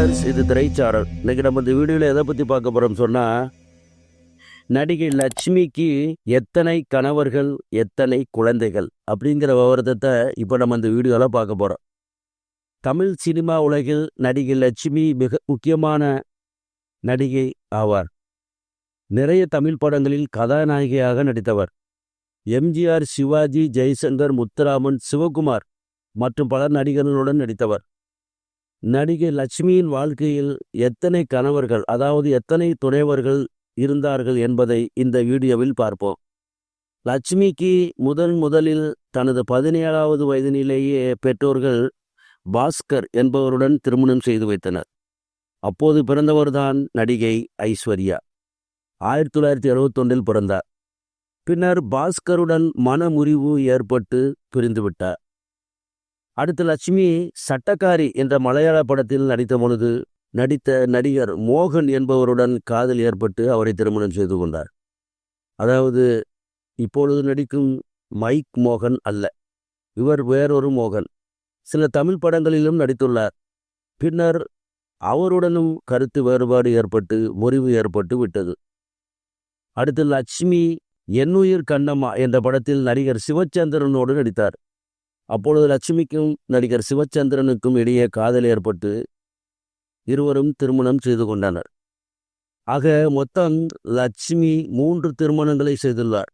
Viewers, இது திரைச்சாரல். இன்னைக்கு நம்ம இந்த வீடியோவில் எதை பற்றி பார்க்க போகிறோம் சொன்னால், நடிகை லட்சுமிக்கு எத்தனை கணவர்கள் எத்தனை குழந்தைகள் அப்படிங்கிற விவரத்தை இப்போ நம்ம இந்த வீடியோவில் பார்க்க போகிறோம். தமிழ் சினிமா உலகில் நடிகை லட்சுமி மிக முக்கியமான நடிகை ஆவார். நிறைய தமிழ் படங்களில் கதாநாயகியாக நடித்தவர். எம்ஜிஆர், சிவாஜி, ஜெய்சங்கர், முத்துராமன், சிவகுமார் மற்றும் பல நடிகர்களுடன் நடித்தவர். நடிகை லட்சுமியின் வாழ்க்கையில் எத்தனை கணவர்கள், அதாவது எத்தனை துணைவர்கள் இருந்தார்கள் என்பதை இந்த வீடியோவில் பார்ப்போம். லட்சுமிக்கு முதலில் தனது 17வது வயதினிலேயே பெற்றோர்கள் பாஸ்கர் என்பவருடன் திருமணம் செய்து வைத்தனர். அப்போது பிறந்தவர்தான் நடிகை ஐஸ்வர்யா. 1971 பிறந்தார். பின்னர் பாஸ்கருடன் மனமுறிவு ஏற்பட்டு பிரிந்துவிட்டார். அடுத்து லட்சுமி சட்டக்காரி என்ற மலையாள படத்தில் நடித்த நடிகர் மோகன் என்பவருடன் காதல் ஏற்பட்டு அவரை திருமணம் செய்து கொண்டார். அதாவது இப்பொழுது நடிக்கும் மைக் மோகன் அல்ல, இவர் வேறொரு மோகன். சில தமிழ் படங்களிலும் நடித்துள்ளார். பின்னர் அவருடனும் கருத்து வேறுபாடு ஏற்பட்டு முறிவு ஏற்பட்டு விட்டது. அடுத்து லட்சுமி என்னுயிர் கண்ணம்மா என்ற படத்தில் நடிகர் சிவச்சந்திரனோடு நடித்தார். அப்பொழுது லட்சுமிக்கும் நடிகர் சிவச்சந்திரனுக்கும் இடையே காதல் ஏற்பட்டு இருவரும் திருமணம் செய்து கொண்டனர். ஆக மொத்தம் லட்சுமி 3 திருமணங்களை செய்துள்ளார்.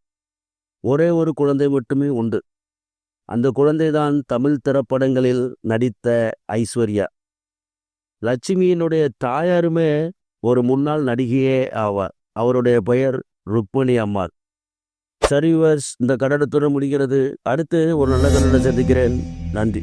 ஒரே ஒரு குழந்தை மட்டுமே உண்டு. அந்த குழந்தைதான் தமிழ் திரைப்படங்களில் நடித்த ஐஸ்வர்யா. லட்சுமியினுடைய தாயாருமே ஒரு முன்னாள் நடிகையே ஆவார். அவருடைய பெயர் ருக்மணி அம்மாள். சரி வியூவர்ஸ், இந்த கட்டடத்துடன் முடிகிறது. அடுத்து ஒரு நல்ல கட்டடம் சந்திக்கிறேன். நன்றி.